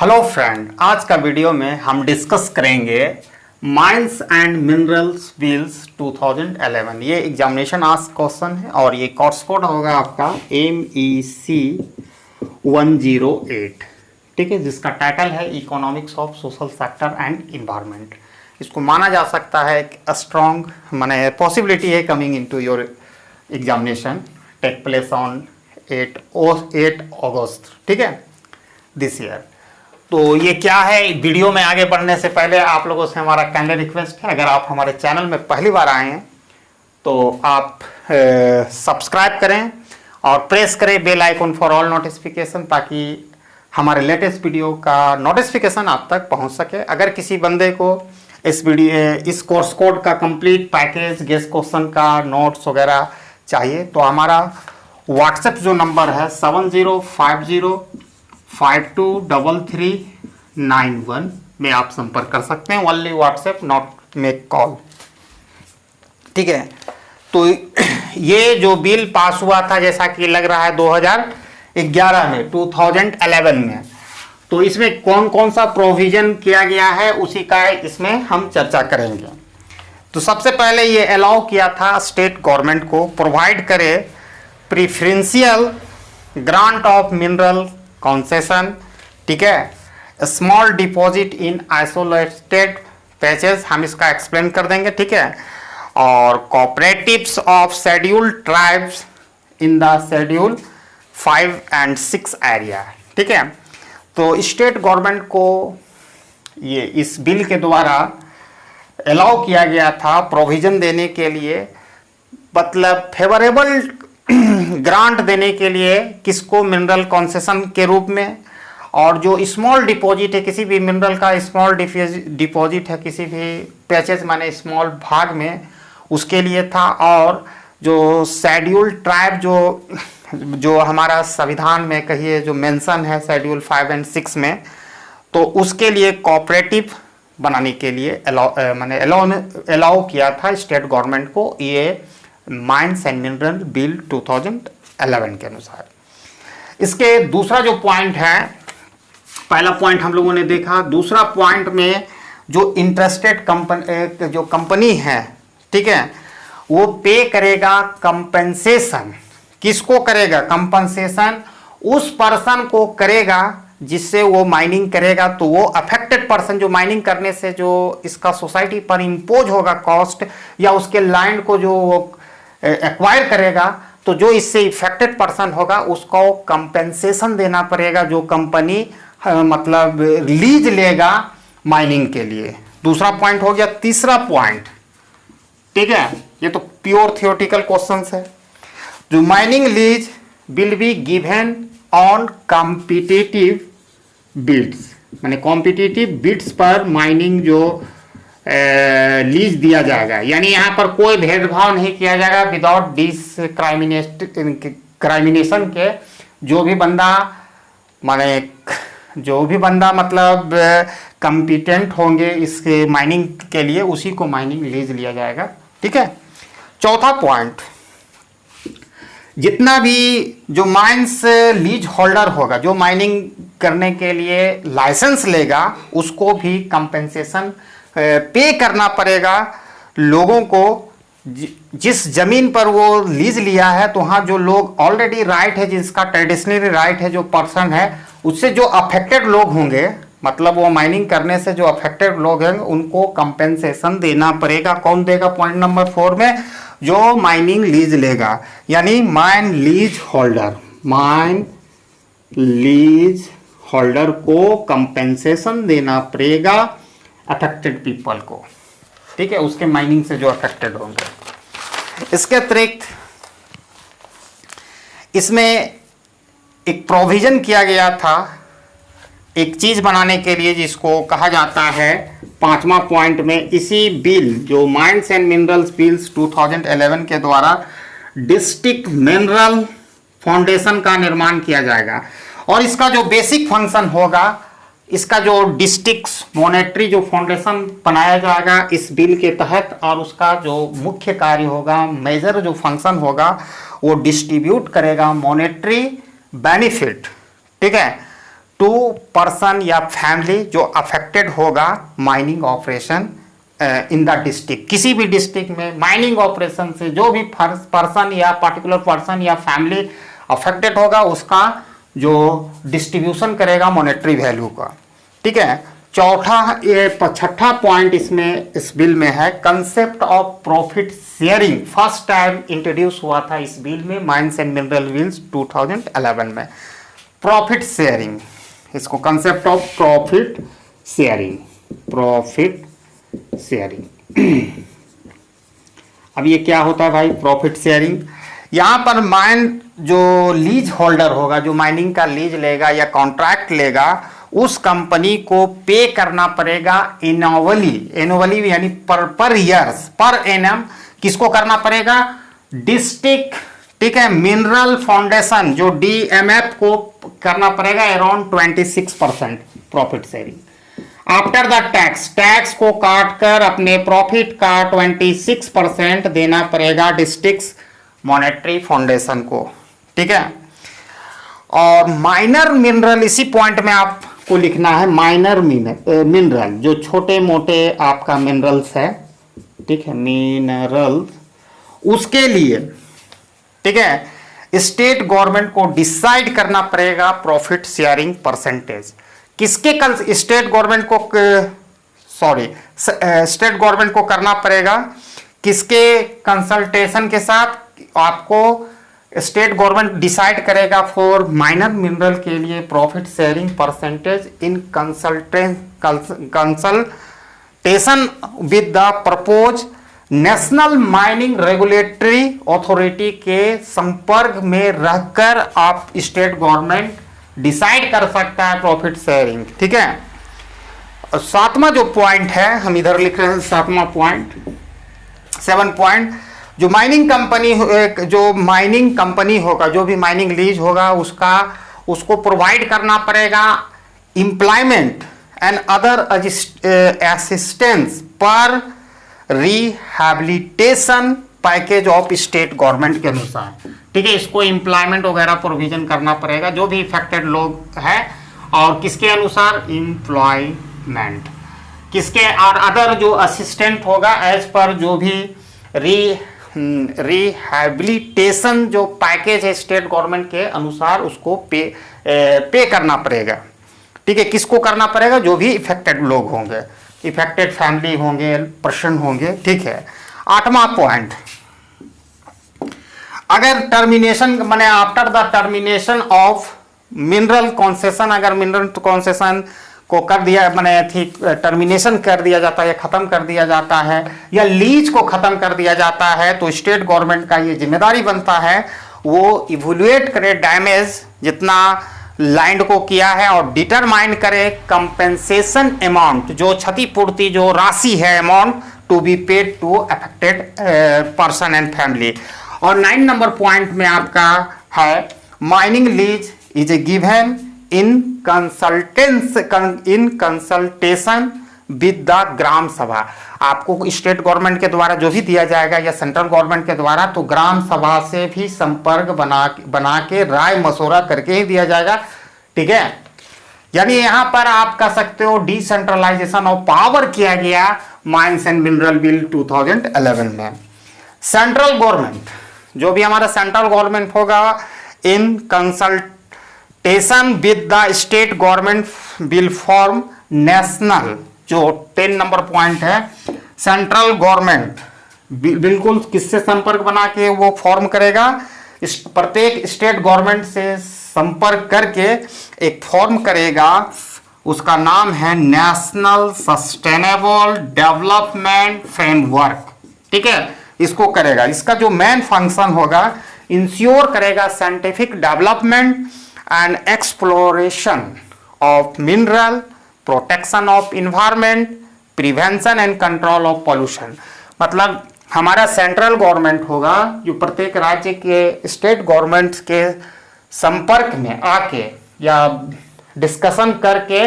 Hello friend, आज का video में हम डिस्कस करेंगे माइंस एंड मिनरल्स बिल्स 2011। ये एग्जामिनेशन आस्क क्वेश्चन है और ये कोर्स कोड होगा आपका MEC 108, ठीक है, जिसका टाइटल है economics of social sector and environment. इसको माना जा सकता है एक स्ट्रॉन्ग माने पॉसिबिलिटी है coming into your examination take place on 8 August, ठीक है, दिस ईयर। तो ये क्या है, वीडियो में आगे बढ़ने से पहले आप लोगों से हमारा काइंडली रिक्वेस्ट है, अगर आप हमारे चैनल में पहली बार आए हैं तो आप सब्सक्राइब करें और प्रेस करें bell icon for all notification, ताकि हमारे लेटेस्ट वीडियो का नोटिफिकेशन आप तक पहुंच सके। अगर किसी बंदे को इस कोर्स कोड का कंप्लीट पैकेज, गेस्ट क्वेश्चन का नोट्स वगैरह चाहिए तो हमारा व्हाट्सएप जो नंबर है 7050523391 में आप संपर्क कर सकते हैं। Only WhatsApp, not make call, ठीक है। तो ये जो बिल पास हुआ था जैसा कि लग रहा है 2011 में, 2011 में, तो इसमें कौन कौन सा प्रोविजन किया गया है उसी का इसमें हम चर्चा करेंगे। तो सबसे पहले ये अलाउ किया था स्टेट गवर्नमेंट को प्रोवाइड करे प्रीफरेंशियल ग्रांट ऑफ मिनरल कंसेशन, ठीक है, small deposit in isolated patches, हम इसका एक्सप्लेन कर देंगे, ठीक है, और cooperatives of scheduled tribes in the schedule 5 and 6 area, ठीक है। तो स्टेट गवर्नमेंट को ये इस बिल के द्वारा अलाउ किया गया था प्रोविजन देने के लिए, मतलब फेवरेबल ग्रांट देने के लिए किसको, मिनरल कंसेशन के रूप में। और जो स्मॉल डिपॉजिट है, किसी भी मिनरल का स्मॉल डिपॉजिट है किसी भी पैचेज माने स्मॉल भाग में, उसके लिए था। और जो शेड्यूल ट्राइब जो हमारा संविधान में कहिए जो मेंशन है शेड्यूल 5 and 6 में, तो उसके लिए कोऑपरेटिव बनाने के लिए अलाउ किया था स्टेट गवर्नमेंट को ये माइंस एंड मिनरल बिल 2011 के अनुसार। इसके दूसरा जो पॉइंट है, पहला पॉइंट हम लोगों ने देखा, दूसरा पॉइंट में जो इंटरेस्टेड कंपनी है, ठीक है, वो पे करेगा कंपनसेशन। किसको करेगा कंपनसेशन? उस पर्सन को करेगा जिससे वो माइनिंग करेगा। तो वो अफेक्टेड पर्सन जो माइनिंग करने से जो इसका सोसाइटी पर इम्पोज होगा कॉस्ट, या उसके लैंड को जो एक्वायर करेगा, तो जो इससे इफेक्टेड पर्सन होगा उसको कंपेंसेशन देना पड़ेगा, जो कंपनी मतलब लीज लेगा माइनिंग के लिए। दूसरा पॉइंट हो गया। तीसरा पॉइंट, ठीक है, ये तो प्योर थियोरेटिकल क्वेश्चंस है। जो mining lease will be given on competitive bids, माने कॉम्पिटिटिव बिड्स पर माइनिंग जो लीज दिया जाएगा, यानी यहाँ पर कोई भेदभाव नहीं किया जाएगा विदाउट डिस्क्राइमिनेशन के। जो भी बंदा मतलब कॉम्पिटेंट होंगे इसके माइनिंग के लिए, उसी को माइनिंग लीज लिया जाएगा, ठीक है। चौथा पॉइंट, जितना भी जो माइंस लीज होल्डर होगा, जो माइनिंग करने के लिए लाइसेंस लेगा, उसको भी कंपेंसेशन पे करना पड़ेगा लोगों को। जिस जमीन पर वो लीज लिया है, तो वहाँ जो लोग ऑलरेडी राइट है, जिसका ट्रेडिशनली राइट है, जो पर्सन है, उससे जो अफेक्टेड लोग होंगे, मतलब वो माइनिंग करने से जो अफेक्टेड लोग हैं, उनको कंपेंसेशन देना पड़ेगा। कौन देगा? पॉइंट नंबर 4 में जो माइनिंग लीज लेगा, यानी माइन लीज होल्डर को कंपेंसेशन देना पड़ेगा अफेक्टेड पीपल को, ठीक है, उसके माइनिंग से जो अफेक्टेड होंगे। इसके अतिरिक्त इसमें एक प्रोविजन किया गया था एक चीज बनाने के लिए, जिसको कहा जाता है 5वां पॉइंट में, इसी बिल जो माइंस एंड मिनरल्स बिल्स 2011 के द्वारा डिस्ट्रिक्ट मिनरल फाउंडेशन का निर्माण किया जाएगा। और इसका जो बेसिक फंक्शन होगा, इसका जो डिस्ट्रिक्ट मॉनेटरी जो फाउंडेशन बनाया जाएगा इस बिल के तहत, और उसका जो मुख्य कार्य होगा, मेजर जो फंक्शन होगा, वो डिस्ट्रीब्यूट करेगा मॉनेटरी बेनिफिट, ठीक है, टू पर्सन या फैमिली जो अफेक्टेड होगा mining operation in the district. किसी भी डिस्ट्रिक्ट में माइनिंग ऑपरेशन से जो भी पर्सन या पर्टिकुलर पर्सन या फैमिली अफेक्टेड होगा उसका जो डिस्ट्रीब्यूशन करेगा मॉनेटरी वैल्यू का। ठीक है, छठा पॉइंट इसमें इस बिल में है concept of profit sharing. First time introduce हुआ था इस बिल में, माइंस एंड मिनरल बिल्स 2011 में। प्रॉफिट शेयरिंग, इसको concept of profit sharing, profit sharing. अब ये क्या होता है भाई प्रॉफिट शेयरिंग? यहाँ पर माइन जो लीज होल्डर होगा, जो माइनिंग का लीज लेगा या कॉन्ट्रैक्ट लेगा, उस कंपनी को पे करना पड़ेगा एनुअली यानी पर ईयर्स, पर एनम। किसको करना पड़ेगा? डिस्ट्रिक्ट, ठीक है, मिनरल फाउंडेशन जो DMF को करना पड़ेगा around 26% profit sharing. After the tax को काट कर अपने प्रॉफिट का 26% देना पड़ेगा डिस्ट्रिक्ट मॉनेटरी फाउंडेशन को। ठीक है, और माइनर मिनरल, इसी पॉइंट में आपको लिखना है माइनर मिनरल, जो छोटे मोटे आपका मिनरल्स है, ठीक है, मिनरल, उसके लिए, ठीक है, स्टेट गवर्नमेंट को डिसाइड करना पड़ेगा प्रॉफिट शेयरिंग परसेंटेज। किसके स्टेट गवर्नमेंट को करना पड़ेगा? किसके कंसल्टेशन के साथ? आपको स्टेट गवर्नमेंट डिसाइड करेगा फॉर माइनर मिनरल के लिए profit sharing percentage in consultation with the propose national mining regulatory authority के संपर्क में रहकर आप स्टेट गवर्नमेंट डिसाइड कर सकता है प्रॉफिट शेयरिंग। ठीक है, सातवां जो पॉइंट है हम इधर लिख रहे हैं, सातवां पॉइंट, 7 पॉइंट, जो माइनिंग कंपनी होगा, जो भी माइनिंग लीज होगा, उसको प्रोवाइड करना पड़ेगा एम्प्लॉयमेंट एंड अदर असिस्टेंस पर rehabilitation package of state government के अनुसार। ठीक है, इसको एम्प्लॉयमेंट वगैरह प्रोविजन करना पड़ेगा जो भी इफेक्टेड लोग हैं, और किसके अनुसार? एम्प्लॉयमेंट, किसके, और अदर जो असिस्टेंट होगा एज पर जो भी रिहैबिलिटेशन जो पैकेज है स्टेट गवर्नमेंट के अनुसार उसको पे करना पड़ेगा। ठीक है, किसको करना पड़ेगा? जो भी इफेक्टेड लोग होंगे, इफेक्टेड फैमिली होंगे, पर्सन होंगे। ठीक है, 8वां पॉइंट, अगर टर्मिनेशन माने after the termination of mineral concession, अगर मिनरल कॉन्सेशन को कर दिया माने टर्मिनेशन कर दिया जाता है या खत्म कर दिया जाता है, या लीज को खत्म कर दिया जाता है, तो स्टेट गवर्नमेंट का ये जिम्मेदारी बनता है वो इवैल्यूएट करे डैमेज जितना लैंड को किया है और डिटरमाइन करे कंपेंसेशन अमाउंट, जो क्षतिपूर्ति जो राशि है amount to be paid to affected person and family. और 9 नंबर पॉइंट में आपका है mining lease is a given in consultation with the gram sabha. आपको स्टेट गवर्नमेंट के द्वारा जो भी दिया जाएगा या सेंट्रल गवर्नमेंट के द्वारा, तो ग्राम सभा से भी संपर्क बना के राय मशवरा करके ही दिया जाएगा। ठीक है, यानी यहां पर आप कह सकते हो डिसेंट्रलाइजेशन ऑफ पावर किया गया माइंस एंड मिनरल बिल 2011 में। सेंट्रल गवर्नमेंट, जो भी हमारा सेंट्रल गवर्नमेंट होगा, इन consultation with the state government will form national, जो 10 नंबर पॉइंट है, सेंट्रल गवर्नमेंट बिल्कुल किससे संपर्क बना के वो फॉर्म करेगा? प्रत्येक स्टेट गवर्नमेंट से संपर्क करके एक फॉर्म करेगा, उसका नाम है नेशनल सस्टेनेबल डेवलपमेंट फ्रेमवर्क। ठीक है, इसको करेगा। इसका जो मेन फंक्शन होगा, इंश्योर करेगा scientific development and exploration of mineral, protection of environment, prevention and control of pollution. मतलब हमारा सेंट्रल गवर्नमेंट होगा जो प्रत्येक राज्य के स्टेट गवर्नमेंट के संपर्क में आके या डिस्कशन करके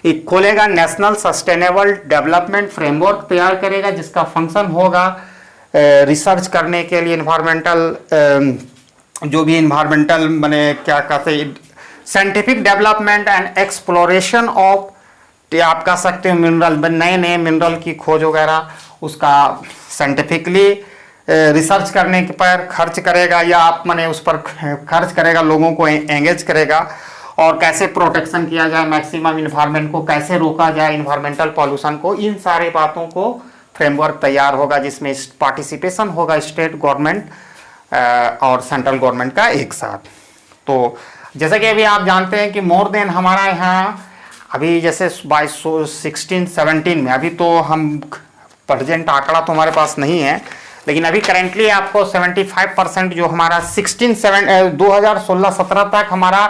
एक खोलेगा नेशनल सस्टेनेबल डेवलपमेंट फ्रेमवर्क तैयार करेगा, जिसका फंक्शन होगा रिसर्च करने के लिए इन्वायरमेंटल, जो भी इन्वायरमेंटल माने क्या कहते हैं, scientific development and exploration of, आप कह सकते हो मिनरल, नए नए मिनरल की खोज वगैरह, उसका साइंटिफिकली रिसर्च करने पर खर्च करेगा, या आप माने उस पर खर्च करेगा, लोगों को एंगेज करेगा, और कैसे प्रोटेक्शन किया जाए मैक्सिमम इन्वायरमेंट को, कैसे रोका जाए इन्वायरमेंटल पॉल्यूशन को, इन सारी बातों को फ्रेमवर्क तैयार होगा, जिसमें पार्टिसिपेशन होगा स्टेट गवर्नमेंट और सेंट्रल गवर्नमेंट का एक साथ। तो जैसे कि अभी आप जानते हैं कि मोर देन हमारा यहाँ अभी जैसे 2016-17 में, अभी तो हम प्रेजेंट आंकड़ा तो हमारे पास नहीं है, लेकिन अभी करेंटली आपको 75% जो हमारा 2016-17 तक हमारा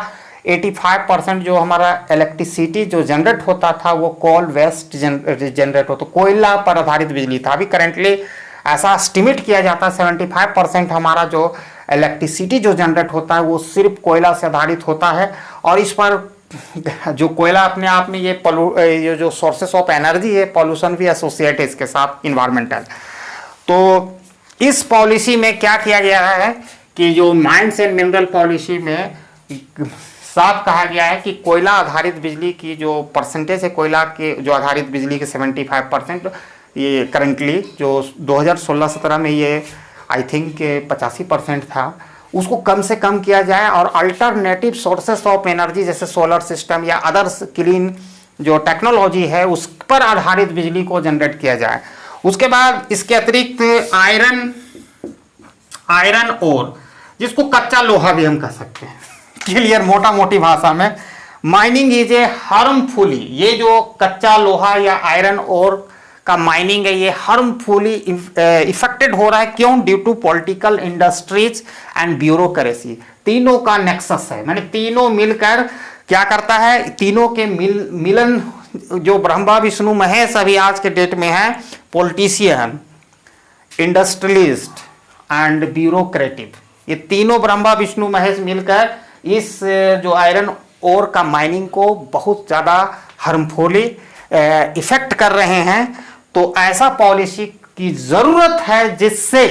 85% जो हमारा इलेक्ट्रिसिटी जो जनरेट होता था वो कोल वेस्ट जनरेट होता, कोयला पर आधारित बिजली था। अभी करेंटली ऐसा एस्टिमेट किया जाता है 75% हमारा जो इलेक्ट्रिसिटी जो जनरेट होता है वो सिर्फ कोयला से आधारित होता है, और इस पर जो कोयला अपने आप में ये जो सोर्सेस ऑफ एनर्जी है, पॉल्यूशन भी एसोसिएट है इसके साथ इन्वायरमेंटल। तो इस पॉलिसी में क्या किया गया है कि जो माइंस एंड मिनरल पॉलिसी में साफ कहा गया है कि कोयला आधारित बिजली की जो परसेंटेज है, कोयला के जो आधारित बिजली के 75%, ये करंटली जो 2016-17 में ये आई थिंक 85% था, उसको कम से कम किया जाए, और अल्टरनेटिव सोर्सेस ऑफ एनर्जी जैसे सोलर सिस्टम या अदर्स क्लीन जो टेक्नोलॉजी है उस पर आधारित बिजली को जनरेट किया जाए। उसके बाद इसके अतिरिक्त आयरन ओर, जिसको कच्चा लोहा भी हम कह सकते हैं, क्लियर मोटा मोटी भाषा में, माइनिंग इज ए हार्मफुली, ये जो कच्चा लोहा या आयरन ओर का माइनिंग है ये हार्मफुली इफेक्टेड हो रहा है। क्यों? Due to political, industries and bureaucracy. तीनों का नेक्सस है, मैंने तीनों मिलकर क्या करता है, तीनों के मिलन जो ब्रह्मा विष्णु महेश अभी आज के डेट में है, पॉलिटिशियन, इंडस्ट्रियलिस्ट एंड ब्यूरोक्रेटिव, ये तीनों ब्रह्मा विष्णु महेश मिलकर इस जो आयरन ओर का माइनिंग को बहुत ज़्यादा हार्मफुली इफेक्ट कर रहे हैं। तो ऐसा पॉलिसी की ज़रूरत है जिससे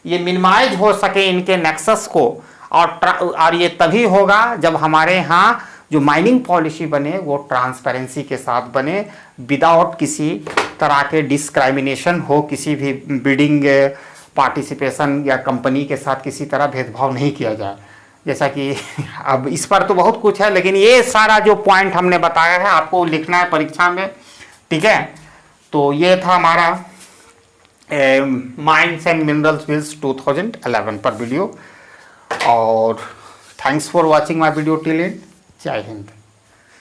ये मिनिमाइज हो सके इनके नेक्सस को, और ये तभी होगा जब हमारे यहाँ जो माइनिंग पॉलिसी बने वो ट्रांसपेरेंसी के साथ बने, विदाउट किसी तरह के डिस्क्राइमिनेशन हो, किसी भी बिडिंग पार्टिसिपेशन या कंपनी के साथ किसी तरह भेदभाव नहीं किया जाए। जैसा कि अब इस पर तो बहुत कुछ है, लेकिन ये सारा जो पॉइंट हमने बताया है आपको लिखना है परीक्षा में, ठीक है। तो ये था हमारा माइंस एंड मिनरल्स बिल्स 2011 पर वीडियो, और thanks for watching my video till and. जय हिंद।